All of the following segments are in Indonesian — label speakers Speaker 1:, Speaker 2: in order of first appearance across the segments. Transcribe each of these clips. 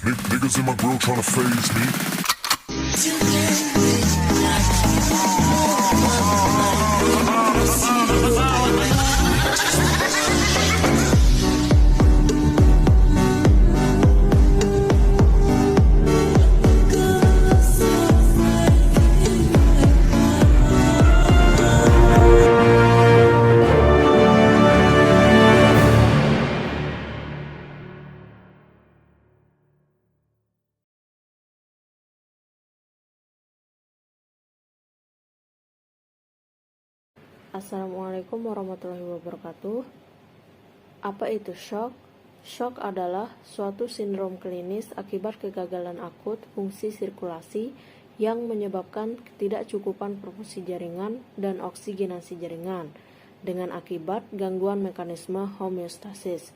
Speaker 1: Niggas in my grill tryna phase me.
Speaker 2: Assalamualaikum warahmatullahi wabarakatuh. Apa itu shock? Shock adalah suatu sindrom klinis akibat kegagalan akut fungsi sirkulasi yang menyebabkan ketidakcukupan perfusi jaringan dan oksigenasi jaringan dengan akibat gangguan mekanisme homeostasis.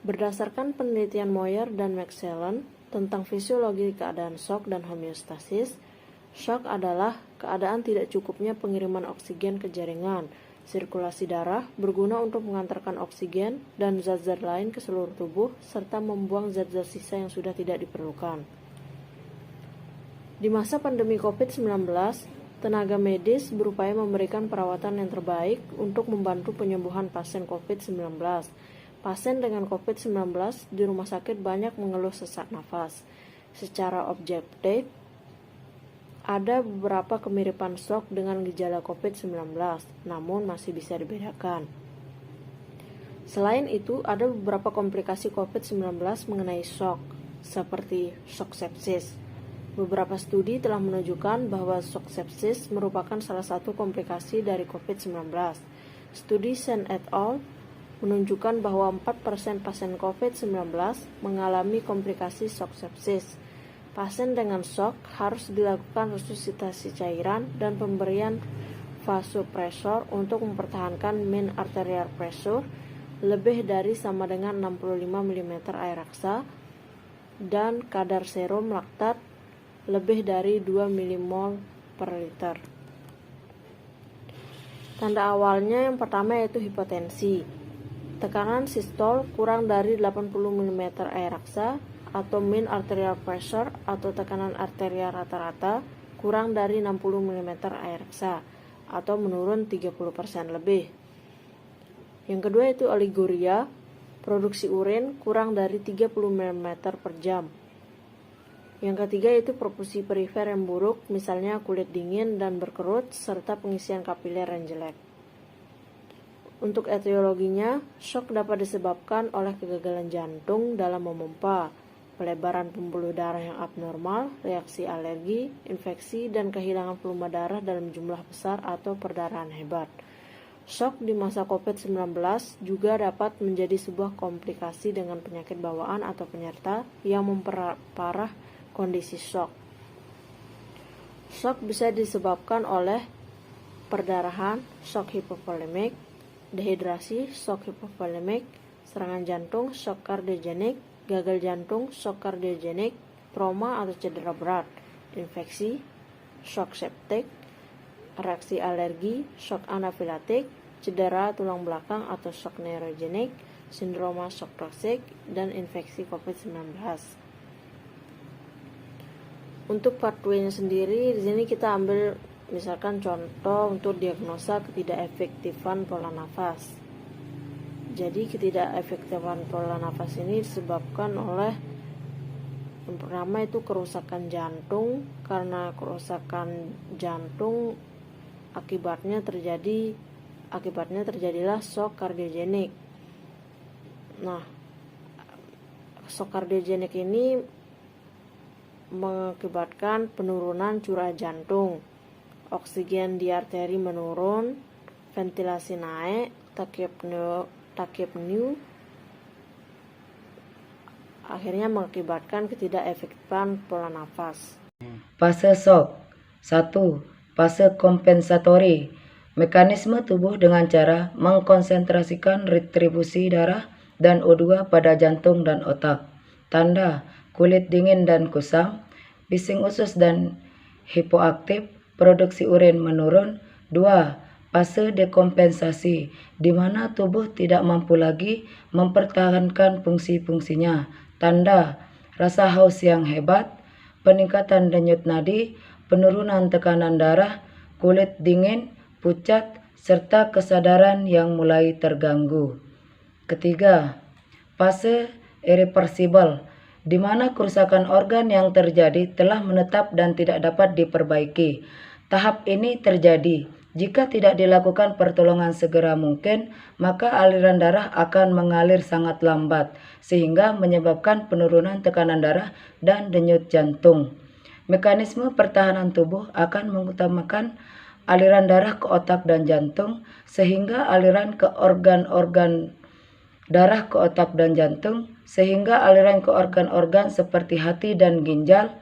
Speaker 2: Berdasarkan penelitian Moyer dan McShellen tentang fisiologi keadaan shock dan homeostasis, shock adalah keadaan tidak cukupnya pengiriman oksigen ke jaringan. Sirkulasi darah berguna untuk mengantarkan oksigen dan zat-zat lain ke seluruh tubuh serta membuang zat-zat sisa yang sudah tidak diperlukan. Di masa pandemi COVID-19, tenaga medis berupaya memberikan perawatan yang terbaik untuk membantu penyembuhan pasien COVID-19. Pasien dengan COVID-19 di rumah sakit banyak mengeluh sesak nafas. Secara objektif, ada beberapa kemiripan shock dengan gejala COVID-19, namun masih bisa dibedakan. Selain itu, ada beberapa komplikasi COVID-19 mengenai shock, seperti shock sepsis. Beberapa studi telah menunjukkan bahwa shock sepsis merupakan salah satu komplikasi dari COVID-19. Studi Sen et al. Menunjukkan bahwa 4% pasien COVID-19 mengalami komplikasi shock sepsis. Pasien dengan shock harus dilakukan resusitasi cairan dan pemberian vasopresor untuk mempertahankan mean arterial pressure lebih dari sama dengan 65 mm air raksa dan kadar serum laktat lebih dari 2 mmol per liter. Tanda awalnya yang pertama yaitu hipotensi. Tekanan sistol kurang dari 80 mm air raksa atau mean arterial pressure atau tekanan arterial rata-rata kurang dari 60 mm air raksa atau menurun 30% lebih. Yang kedua itu oliguria, produksi urin kurang dari 30 mm per jam. Yang ketiga itu perfusi perifer yang buruk, misalnya kulit dingin dan berkerut serta pengisian kapiler yang jelek. Untuk etiologinya, shock dapat disebabkan oleh kegagalan jantung dalam memompa, pelebaran pembuluh darah yang abnormal, reaksi alergi, infeksi, dan kehilangan volume darah dalam jumlah besar atau perdarahan hebat. Shock di masa COVID-19 juga dapat menjadi sebuah komplikasi dengan penyakit bawaan atau penyerta yang memperparah kondisi shock. Shock bisa disebabkan oleh perdarahan, shock hipovolemik, dehidrasi, shock hipovolemik, serangan jantung, shock kardiogenik, gagal jantung, shock kardiogenik, trauma atau cedera berat, infeksi, shock septik, reaksi alergi, shock anafilaktik, cedera tulang belakang atau shock neurogenik, sindroma shock toksik, dan infeksi COVID-19. Untuk pathway-nya sendiri, di sini kita ambil misalkan contoh untuk diagnosa ketidakefektifan pola nafas. Jadi ketidakefektifan pola nafas ini disebabkan oleh yang pertama itu kerusakan jantung. Karena kerusakan jantung akibatnya terjadilah shock kardiogenik. Nah, shock kardiogenik ini mengakibatkan penurunan curah jantung, oksigen di arteri menurun, ventilasi naik, tachypnea, akhirnya mengakibatkan ketidakefektifan pola nafas.
Speaker 3: Fase shock 1. Fase kompensatori. Mekanisme tubuh dengan cara mengkonsentrasikan retribusi darah dan O2 pada jantung dan otak. Tanda: kulit dingin dan kusam, bising usus dan hipoaktif, produksi urin menurun. 2. Fase dekompensasi, di mana tubuh tidak mampu lagi mempertahankan fungsi-fungsinya. Tanda: rasa haus yang hebat, peningkatan denyut nadi, penurunan tekanan darah, kulit dingin, pucat, serta kesadaran yang mulai terganggu. Ketiga, fase irreversible, di mana kerusakan organ yang terjadi telah menetap dan tidak dapat diperbaiki. Tahap ini terjadi jika tidak dilakukan pertolongan segera mungkin, maka aliran darah akan mengalir sangat lambat, sehingga menyebabkan penurunan tekanan darah dan denyut jantung. Mekanisme pertahanan tubuh akan mengutamakan aliran darah ke otak dan jantung, sehingga aliran ke organ-organ darah ke otak dan jantung, sehingga aliran ke organ-organ seperti hati dan ginjal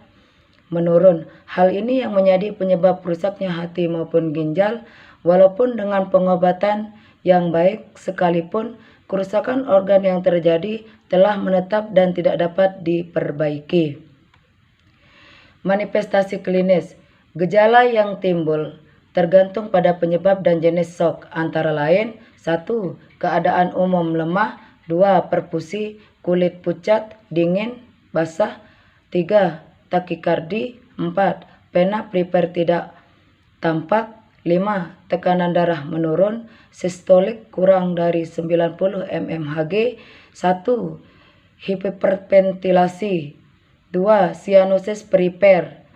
Speaker 3: menurun. Hal ini yang menjadi penyebab rusaknya hati maupun ginjal. Walaupun dengan pengobatan yang baik sekalipun, kerusakan organ yang terjadi telah menetap dan tidak dapat diperbaiki. Manifestasi klinis, gejala yang timbul tergantung pada penyebab dan jenis shock, antara lain 1. Keadaan umum lemah, 2. Perfusi, kulit pucat, dingin, basah, 3. Takikardi, 4. Pena priper tidak tampak, 5. Tekanan darah menurun, sistolik kurang dari 90 mmHg, 1. Hiperventilasi, 2. Sianosis perifer,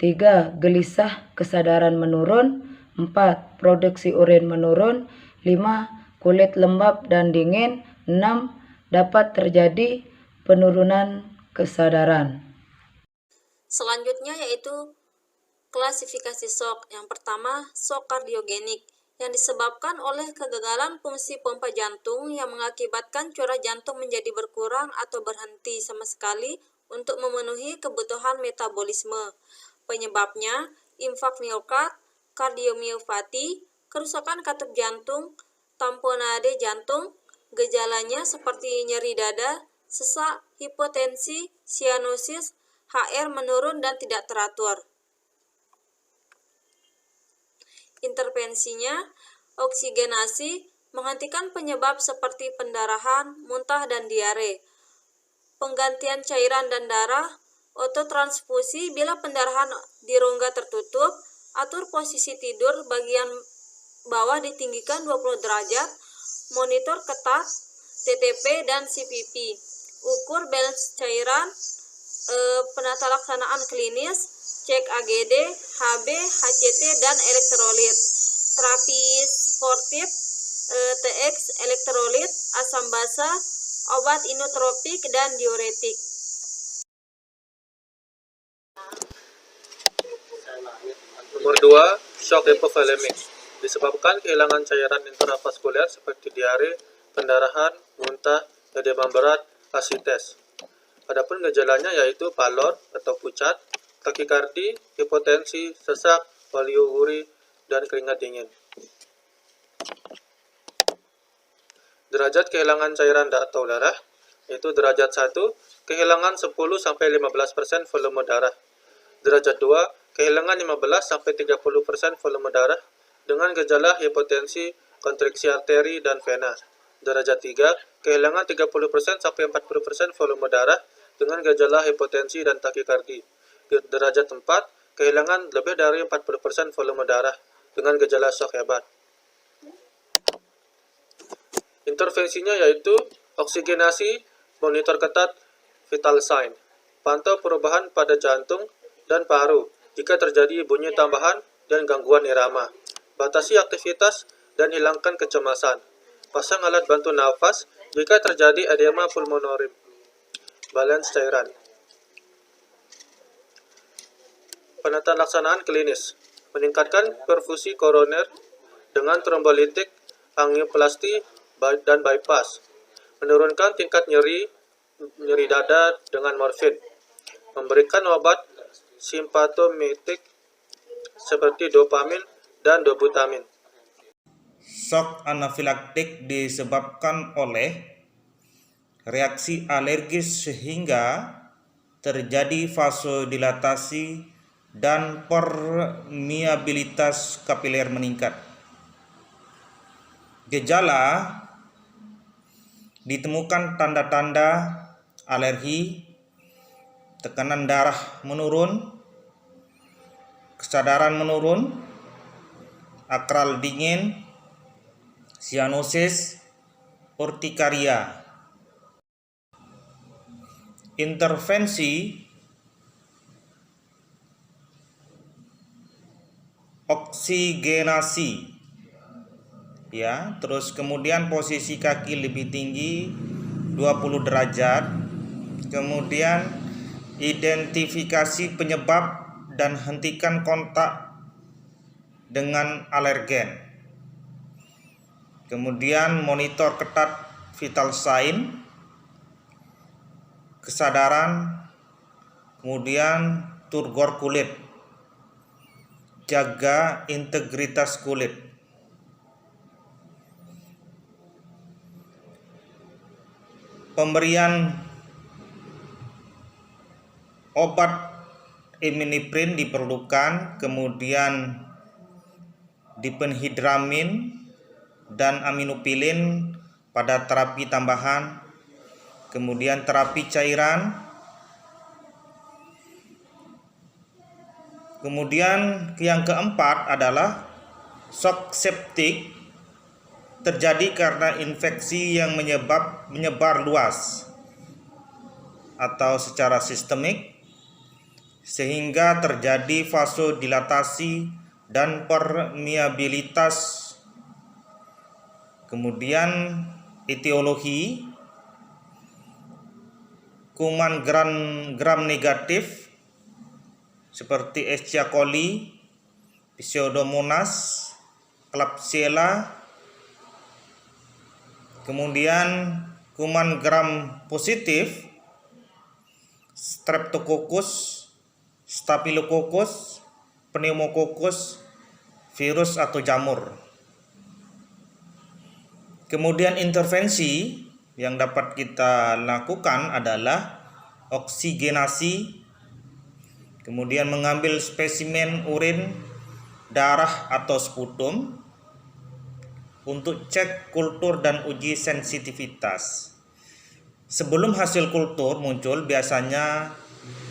Speaker 3: 3. Gelisah, kesadaran menurun, 4. Produksi urin menurun, 5. Kulit lembab dan dingin, 6. Dapat terjadi penurunan kesadaran.
Speaker 2: Selanjutnya yaitu klasifikasi shock. Yang pertama, shock kardiogenik yang disebabkan oleh kegagalan fungsi pompa jantung yang mengakibatkan curah jantung menjadi berkurang atau berhenti sama sekali untuk memenuhi kebutuhan metabolisme. Penyebabnya infak miokard, kardiomiopati, kerusakan katup jantung, tamponade jantung. Gejalanya seperti nyeri dada, sesak, hipotensi, sianosis, HR menurun dan tidak teratur. Intervensinya, oksigenasi, menghentikan penyebab seperti pendarahan, muntah, dan diare. Penggantian cairan dan darah, ototransfusi bila pendarahan di rongga tertutup, atur posisi tidur bagian bawah ditinggikan 20 derajat, monitor ketat, TTP dan CPP, ukur balance cairan, penata laksanaan klinis, cek AGD, HB, HCT, dan elektrolit, terapi sportif, TX, elektrolit, asam basa, obat inotropik, dan diuretik.
Speaker 4: Nomor 2, shock hypovolemic, disebabkan kehilangan cairan intravaskuler seperti diare, pendarahan, muntah, demam berat, asites. Adapun gejalanya yaitu pallor atau pucat, takikardi, hipotensi, sesak, poliuri, dan keringat dingin. Derajat kehilangan cairan atau darah yaitu derajat 1, kehilangan 10-15% volume darah. Derajat 2, kehilangan 15-30% volume darah dengan gejala hipotensi, kontriksi arteri, dan vena. Derajat 3, kehilangan 30-40% volume darah dengan gejala hipotensi dan takikardi. Derajat 4, kehilangan lebih dari 40% volume darah dengan gejala shock hebat. Intervensinya yaitu oksigenasi, monitor ketat, vital sign, pantau perubahan pada jantung dan paru jika terjadi bunyi tambahan dan gangguan irama, batasi aktivitas dan hilangkan kecemasan, pasang alat bantu nafas jika terjadi edema pulmonorim, balance cairan. Penata laksanaan klinis, meningkatkan perfusi koroner dengan trombolitik, angioplasti, dan bypass, menurunkan tingkat nyeri dada dengan morfin, memberikan obat simpatomimetik seperti dopamin dan dobutamin.
Speaker 5: Shock anafilaktik disebabkan oleh reaksi alergis sehingga terjadi vasodilatasi dan permeabilitas kapiler meningkat. Gejala ditemukan tanda-tanda alergi, tekanan darah menurun, kesadaran menurun, akral dingin, sianosis, urtikaria. Intervensi oksigenasi, ya, terus kemudian posisi kaki lebih tinggi 20 derajat, kemudian identifikasi penyebab dan hentikan kontak dengan alergen, kemudian monitor ketat vital sign, kesadaran, kemudian turgor kulit, jaga integritas kulit. Pemberian obat iminiprin diperlukan, kemudian diphenhidramin dan aminopilin pada terapi tambahan, kemudian terapi cairan, kemudian yang keempat adalah shock septic, terjadi karena infeksi yang menyebar luas atau secara sistemik sehingga terjadi vasodilatasi dan permeabilitas. Kemudian etiologi kuman gram negatif seperti Escherichia coli, Pseudomonas, Klebsiella. Kemudian kuman gram positif Streptococcus, Staphylococcus, Pneumococcus, virus atau jamur. Kemudian intervensi yang dapat kita lakukan adalah oksigenasi, kemudian mengambil spesimen urin, darah atau sputum untuk cek kultur dan uji sensitivitas. Sebelum hasil kultur muncul, biasanya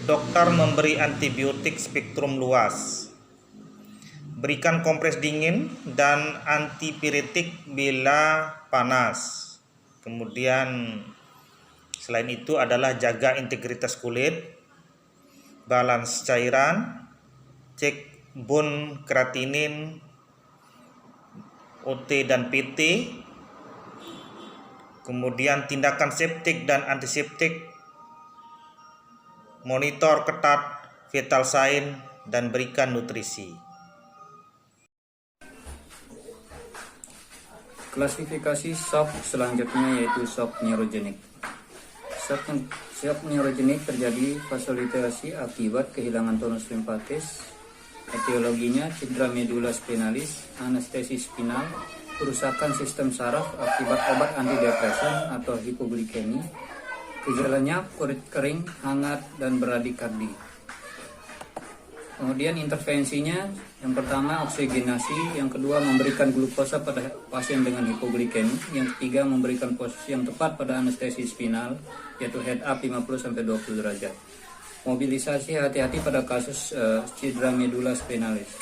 Speaker 5: dokter memberi antibiotik spektrum luas, berikan kompres dingin dan antipiretik bila panas. Kemudian selain itu adalah jaga integritas kulit, balance cairan, cek bone kreatinin, OT dan PT, kemudian tindakan septik dan antiseptik, monitor ketat vital sign, dan berikan nutrisi.
Speaker 6: Klasifikasi shock selanjutnya yaitu shock neurogenik. Shock neurogenik terjadi vasodilatasi akibat kehilangan tonus limpatis. Etiologinya cedera medula spinalis, anestesi spinal, kerusakan sistem saraf akibat obat antidepresan atau hipoglikemi. Gejalanya kulit kering, hangat, dan bradikardi. Kemudian intervensinya, yang pertama oksigenasi, yang kedua memberikan glukosa pada pasien dengan hipoglikemi, yang ketiga memberikan posisi yang tepat pada anestesi spinal, yaitu head up 50-20 derajat. Mobilisasi hati-hati pada kasus cedera medula spinalis.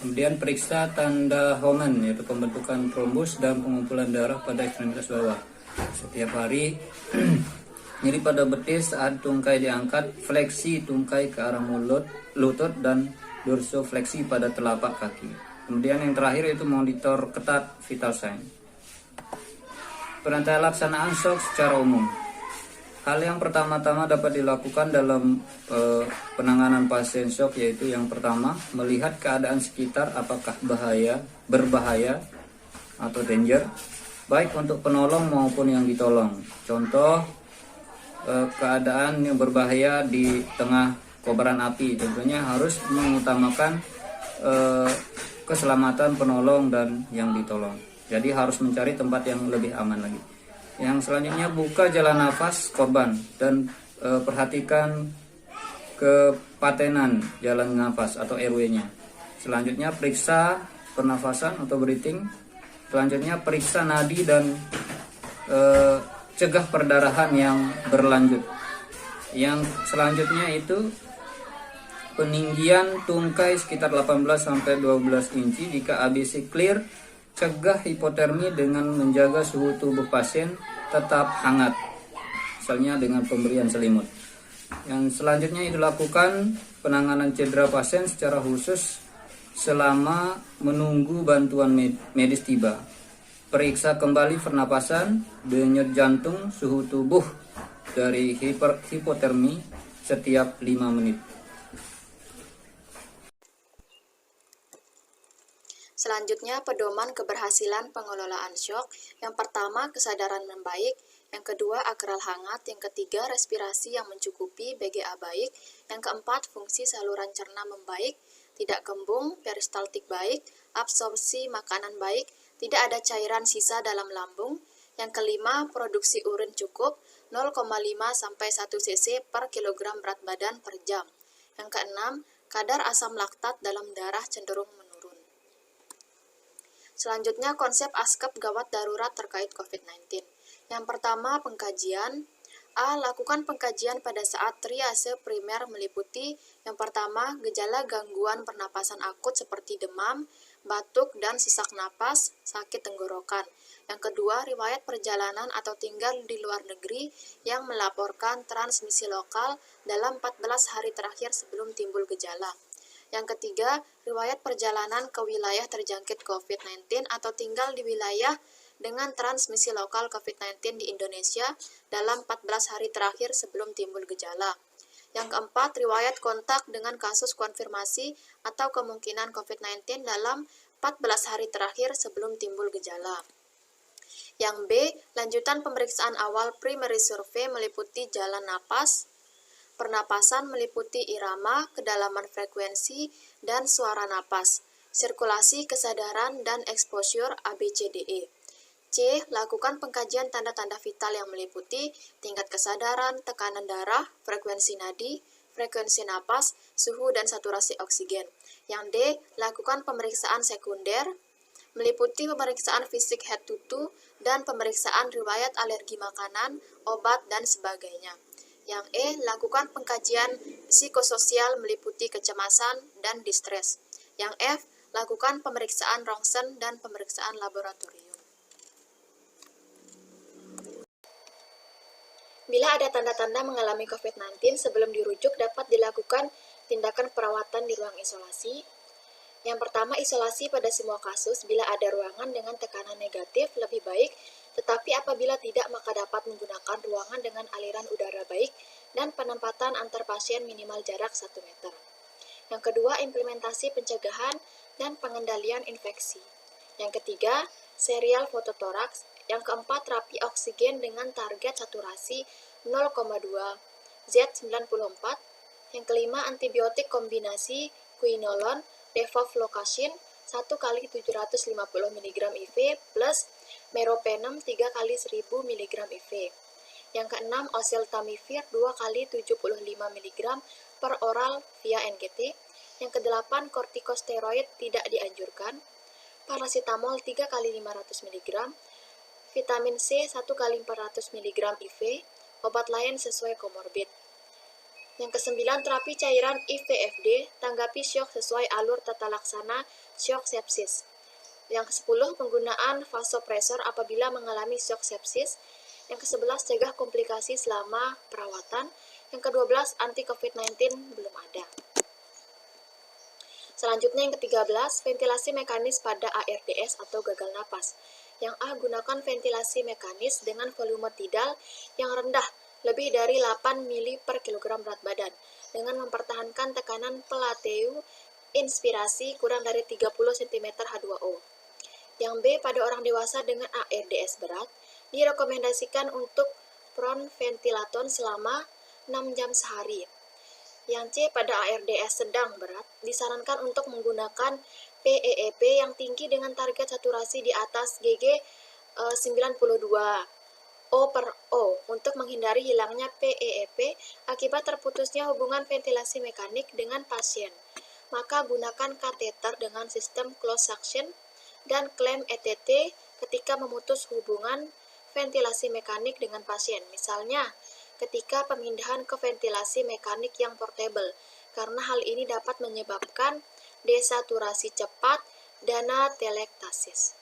Speaker 6: Kemudian periksa tanda Homan, yaitu pembentukan trombus dan pengumpulan darah pada ekstremitas bawah. Setiap hari nyeri pada betis saat tungkai diangkat, fleksi tungkai ke arah mulut, lutut, dan dorsofleksi pada telapak kaki. Kemudian yang terakhir itu monitor ketat vital sign. Penata laksanaan shock secara umum. Hal yang pertama-tama dapat dilakukan dalam penanganan pasien shock yaitu yang pertama, melihat keadaan sekitar apakah berbahaya atau danger, baik untuk penolong maupun yang ditolong. Contoh, keadaan yang berbahaya di tengah kobaran api, tentunya harus mengutamakan keselamatan penolong dan yang ditolong. Jadi harus mencari tempat yang lebih aman lagi. Yang selanjutnya, buka jalan nafas korban dan perhatikan kepatenan jalan nafas atau airway-nya. Selanjutnya, periksa pernafasan atau breathing. Selanjutnya, periksa nadi dan cegah perdarahan yang berlanjut. Yang selanjutnya itu peninggian tungkai sekitar 18-12 inci jika ABC clear, cegah hipotermi dengan menjaga suhu tubuh pasien tetap hangat, misalnya dengan pemberian selimut. Yang selanjutnya dilakukan penanganan cedera pasien secara khusus selama menunggu bantuan medis tiba. Periksa kembali pernapasan, denyut jantung, suhu tubuh dari hipotermi setiap 5 menit.
Speaker 2: Selanjutnya, pedoman keberhasilan pengelolaan syok. Yang pertama, kesadaran membaik. Yang kedua, akral hangat. Yang ketiga, respirasi yang mencukupi, BGA baik. Yang keempat, fungsi saluran cerna membaik, tidak kembung, peristaltik baik, absorpsi makanan baik, tidak ada cairan sisa dalam lambung. Yang kelima, produksi urin cukup, 0,5-1 cc per kilogram berat badan per jam. Yang keenam, kadar asam laktat dalam darah cenderung menurun. Selanjutnya, konsep ASKEP gawat darurat terkait COVID-19. Yang pertama, pengkajian. A. Lakukan pengkajian pada saat triase primer meliputi yang pertama, gejala gangguan pernapasan akut seperti demam, batuk, dan sesak napas, sakit tenggorokan. Yang kedua, riwayat perjalanan atau tinggal di luar negeri yang melaporkan transmisi lokal dalam 14 hari terakhir sebelum timbul gejala. Yang ketiga, riwayat perjalanan ke wilayah terjangkit COVID-19 atau tinggal di wilayah dengan transmisi lokal COVID-19 di Indonesia dalam 14 hari terakhir sebelum timbul gejala. Yang keempat, riwayat kontak dengan kasus konfirmasi atau kemungkinan COVID-19 dalam 14 hari terakhir sebelum timbul gejala. Yang B, lanjutan pemeriksaan awal primary survey meliputi jalan napas. Pernapasan meliputi irama, kedalaman frekuensi, dan suara napas, sirkulasi, kesadaran, dan exposure ABCDE. C. Lakukan pengkajian tanda-tanda vital yang meliputi tingkat kesadaran, tekanan darah, frekuensi nadi, frekuensi napas, suhu, dan saturasi oksigen. Yang D. Lakukan pemeriksaan sekunder, meliputi pemeriksaan fisik head to toe, dan pemeriksaan riwayat alergi makanan, obat, dan sebagainya. Yang E. Lakukan pengkajian psikososial meliputi kecemasan dan distres. Yang F. Lakukan pemeriksaan rongsen dan pemeriksaan laboratorium. Bila ada tanda-tanda mengalami COVID-19, sebelum dirujuk dapat dilakukan tindakan perawatan di ruang isolasi. Yang pertama, isolasi pada semua kasus. Bila ada ruangan dengan tekanan negatif, lebih baik. Tetapi apabila tidak, maka dapat menggunakan ruangan dengan aliran udara baik dan penempatan antar pasien minimal jarak 1 meter. Yang kedua, implementasi pencegahan dan pengendalian infeksi. Yang ketiga, serial fototoraks. Yang keempat, terapi oksigen dengan target saturasi 0,2 Z94. Yang kelima, antibiotik kombinasi quinolone, levofloxacin 1 kali 750 mg IV plus meropenem 3 kali 1000 mg IV. Yang keenam, oseltamivir 2 kali 75 mg per oral via NGT. Yang kedelapan, kortikosteroid tidak dianjurkan. Paracetamol 3 kali 500 mg. Vitamin C 1 kali 400 mg IV. Obat lain sesuai komorbid. Yang kesembilan, terapi cairan IVFD, tanggapi syok sesuai alur tata laksana syok sepsis. Yang ke-10, penggunaan vasopresor apabila mengalami syok sepsis. Yang ke-11, cegah komplikasi selama perawatan. Yang ke-12, anti-COVID-19 belum ada. Selanjutnya yang ke-13, ventilasi mekanis pada ARDS atau gagal napas. Yang A, gunakan ventilasi mekanis dengan volume tidal yang rendah, lebih dari 8 mili per kilogram berat badan, dengan mempertahankan tekanan pelateu inspirasi kurang dari 30 cm H2O. Yang B, pada orang dewasa dengan ARDS berat, direkomendasikan untuk pronventilaton selama 6 jam sehari. Yang C, pada ARDS sedang berat, disarankan untuk menggunakan PEEP yang tinggi dengan target saturasi di atas GG 92 O per O untuk menghindari hilangnya PEEP akibat terputusnya hubungan ventilasi mekanik dengan pasien. Maka gunakan kateter dengan sistem closed suction dan klem ETT ketika memutus hubungan ventilasi mekanik dengan pasien. Misalnya,
Speaker 7: ketika pemindahan ke ventilasi mekanik yang portable, karena hal ini dapat menyebabkan desaturasi cepat dan atelektasis.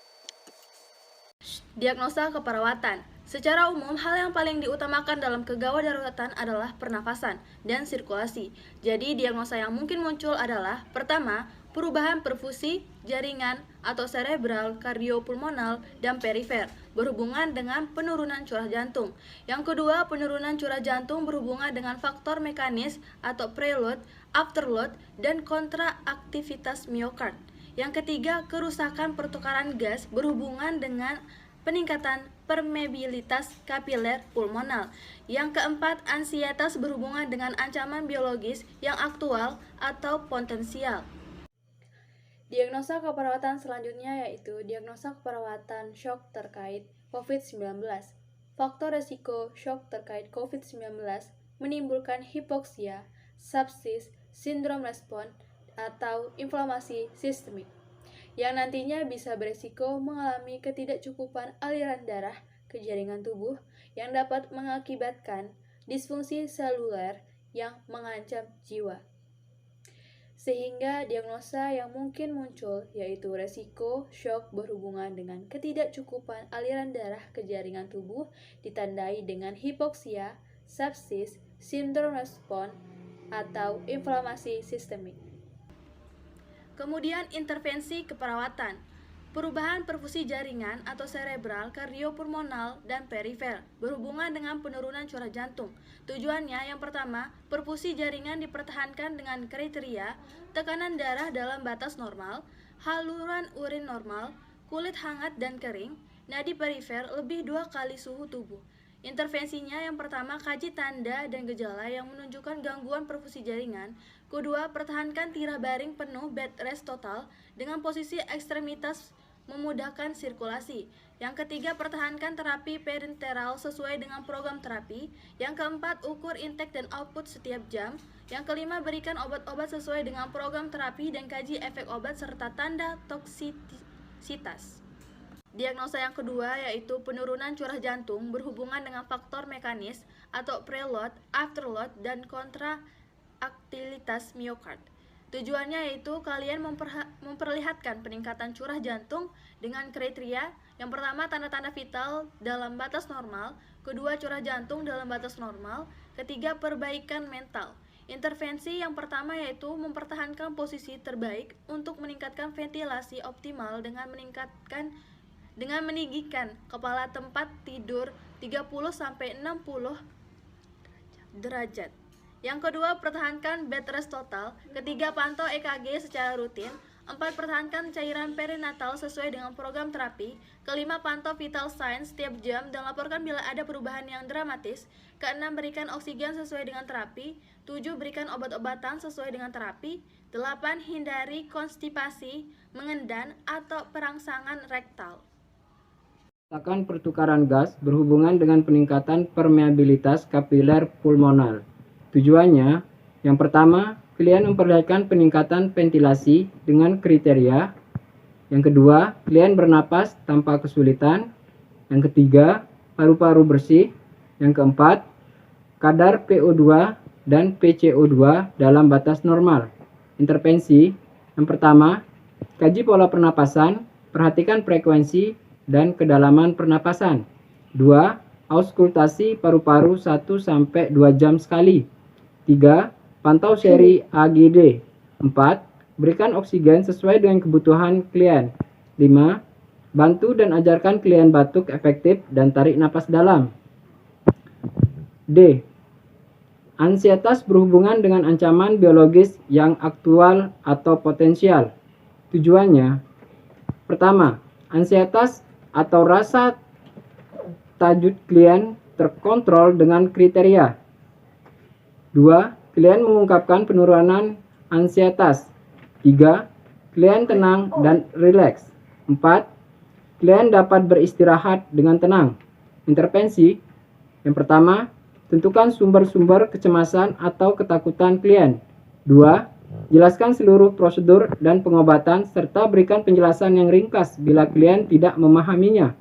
Speaker 2: Diagnosa keperawatan. Secara umum, hal yang paling diutamakan dalam kegawat daruratan adalah pernafasan dan sirkulasi. Jadi, diagnosa yang mungkin muncul adalah: pertama, perubahan perfusi, jaringan, atau cerebral, kardiopulmonal, dan perifer berhubungan dengan penurunan curah jantung. Yang kedua, penurunan curah jantung berhubungan dengan faktor mekanis atau preload, afterload, dan kontraaktivitas miokard. Yang ketiga, kerusakan pertukaran gas berhubungan dengan peningkatan permeabilitas kapiler pulmonal. Yang keempat, ansietas berhubungan dengan ancaman biologis yang aktual atau potensial. Diagnosa keperawatan selanjutnya yaitu diagnosa keperawatan shock terkait COVID-19. Faktor resiko shock terkait COVID-19 menimbulkan hipoksia, sepsis, sindrom respon, atau inflamasi sistemik, yang nantinya bisa beresiko mengalami ketidakcukupan aliran darah ke jaringan tubuh yang dapat mengakibatkan disfungsi seluler yang mengancam jiwa. Sehingga diagnosa yang mungkin muncul yaitu resiko shock berhubungan dengan ketidakcukupan aliran darah ke jaringan tubuh ditandai dengan hipoksia, sepsis, sindrom respon, atau inflamasi sistemik. Kemudian intervensi keperawatan. Perubahan perfusi jaringan atau cerebral, kardiopulmonal, dan perifer berhubungan dengan penurunan curah jantung. Tujuannya yang pertama, perfusi jaringan dipertahankan dengan kriteria tekanan darah dalam batas normal, haluran urin normal, kulit hangat dan kering, nadi perifer lebih 2 kali suhu tubuh. Intervensinya yang pertama, kaji tanda dan gejala yang menunjukkan gangguan perfusi jaringan. Kedua, pertahankan tirai baring penuh bed rest total dengan posisi ekstremitas memudahkan sirkulasi. Yang ketiga, pertahankan terapi parenteral sesuai dengan program terapi. Yang keempat, ukur intake dan output setiap jam. Yang kelima, berikan obat-obat sesuai dengan program terapi dan kaji efek obat serta tanda toksisitas. Diagnosa yang kedua yaitu penurunan curah jantung berhubungan dengan faktor mekanis atau preload, afterload, dan kontraktilitas miokard. Tujuannya yaitu kalian memperlihatkan peningkatan curah jantung dengan kriteria yang pertama, tanda-tanda vital dalam batas normal, kedua, curah jantung dalam batas normal, ketiga, perbaikan mental. Intervensi yang pertama yaitu mempertahankan posisi terbaik untuk meningkatkan ventilasi optimal dengan meninggikan kepala tempat tidur 30-60 derajat. Yang kedua, pertahankan bed rest total. Ketiga, pantau EKG secara rutin. 4. Pertahankan cairan perinatal sesuai dengan program terapi. Kelima, pantau vital signs setiap jam dan laporkan bila ada perubahan yang dramatis. Keenam, berikan oksigen sesuai dengan terapi. 7. Berikan obat-obatan sesuai dengan terapi. 8. Hindari konstipasi, mengendan, atau perangsangan rektal.
Speaker 8: Akan pertukaran gas berhubungan dengan peningkatan permeabilitas kapiler pulmonal. Tujuannya, yang pertama, klien memperlihatkan peningkatan ventilasi dengan kriteria. Yang kedua, klien bernapas tanpa kesulitan. Yang ketiga, paru-paru bersih. Yang keempat, kadar PO2 dan PCO2 dalam batas normal. Intervensi, yang pertama, kaji pola pernapasan, perhatikan frekuensi dan kedalaman pernapasan. 2. Auskultasi paru-paru 1-2 jam sekali. 3. Pantau seri AGD. 4. Berikan oksigen sesuai dengan kebutuhan klien. 5. Bantu dan ajarkan klien batuk efektif dan tarik napas dalam. D. Ansietas berhubungan dengan ancaman biologis yang aktual atau potensial. Tujuannya, pertama, ansietas atau rasa takut klien terkontrol dengan kriteria. 2. Klien mengungkapkan penurunan ansietas. 3. Klien tenang dan rileks. 4. Klien dapat beristirahat dengan tenang. Intervensi, yang pertama, tentukan sumber-sumber kecemasan atau ketakutan klien. 2. Jelaskan seluruh prosedur dan pengobatan serta berikan penjelasan yang ringkas bila klien tidak memahaminya.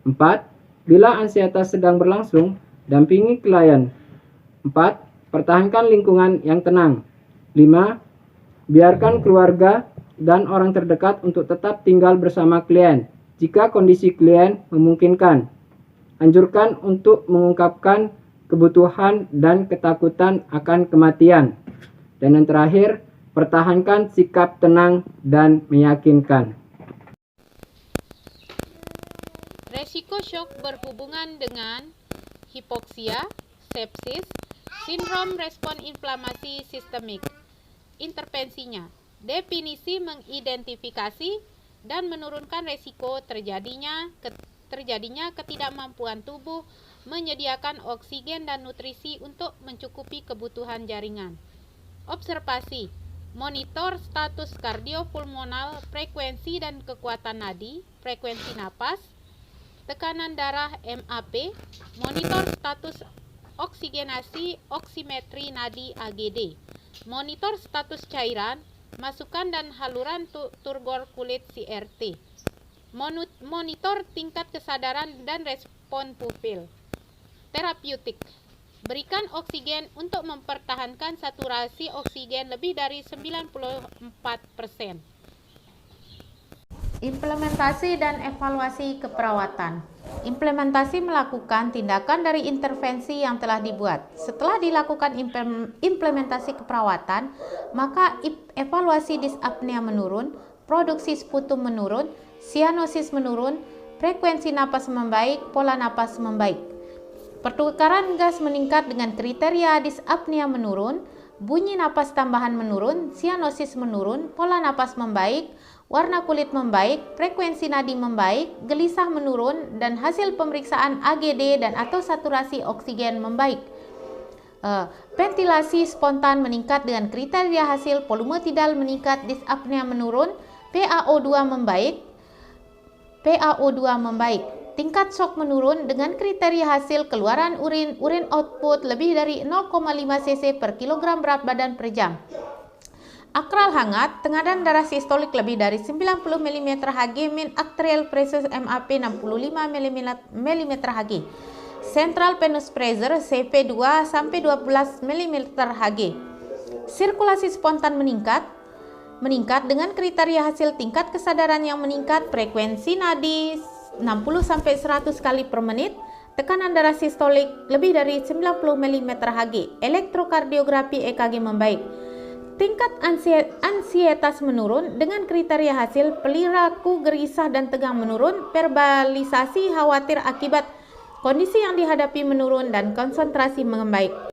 Speaker 8: 4. Bila ansietas sedang berlangsung, dampingi klien 4. Pertahankan lingkungan yang tenang. 5. Biarkan keluarga dan orang terdekat untuk tetap tinggal bersama klien jika kondisi klien memungkinkan. Anjurkan untuk mengungkapkan kebutuhan dan ketakutan akan kematian. Dan yang terakhir, pertahankan sikap tenang dan meyakinkan.
Speaker 9: Resiko shock berhubungan dengan hipoksia, sepsis, sindrom respon inflamasi sistemik. Intervensinya, definisi mengidentifikasi dan menurunkan resiko terjadinya ketidakmampuan tubuh menyediakan oksigen dan nutrisi untuk mencukupi kebutuhan jaringan. Observasi, monitor status kardiopulmonal, frekuensi dan kekuatan nadi, frekuensi napas, tekanan darah MAP, monitor status oksigenasi, oksimetri nadi AGD, monitor status cairan, masukan dan haluran turgor kulit CRT, monitor tingkat kesadaran dan respon pupil. Terapeutik, berikan oksigen untuk mempertahankan saturasi oksigen lebih dari 94%.
Speaker 10: Implementasi dan evaluasi keperawatan. Implementasi melakukan tindakan dari intervensi yang telah dibuat. Setelah dilakukan implementasi keperawatan, maka evaluasi disapnea menurun, produksi sputum menurun, sianosis menurun, frekuensi napas membaik, pola napas membaik. Pertukaran gas meningkat dengan kriteria disapnea menurun, bunyi napas tambahan menurun, sianosis menurun, pola napas membaik, warna kulit membaik, frekuensi nadi membaik, gelisah menurun, dan hasil pemeriksaan AGD dan atau saturasi oksigen membaik. Ventilasi spontan meningkat dengan kriteria hasil volume tidal meningkat, disapnea menurun, PaO2 membaik. Tingkat shock menurun dengan kriteria hasil keluaran urin output lebih dari 0,5 cc per kilogram berat badan per jam. Akral hangat, tekanan darah sistolik lebih dari 90 mm Hg, mean arterial pressure MAP 65 mm Hg. Central venous pressure CV2 sampai 12 mm Hg. Sirkulasi spontan meningkat dengan kriteria hasil tingkat kesadaran yang meningkat, frekuensi nadi 60-100 kali per menit, tekanan darah sistolik lebih dari 90 mm Hg, elektrokardiografi EKG membaik. Tingkat ansietas menurun dengan kriteria hasil perilaku gelisah dan tegang menurun, verbalisasi khawatir akibat kondisi yang dihadapi menurun, dan konsentrasi membaik.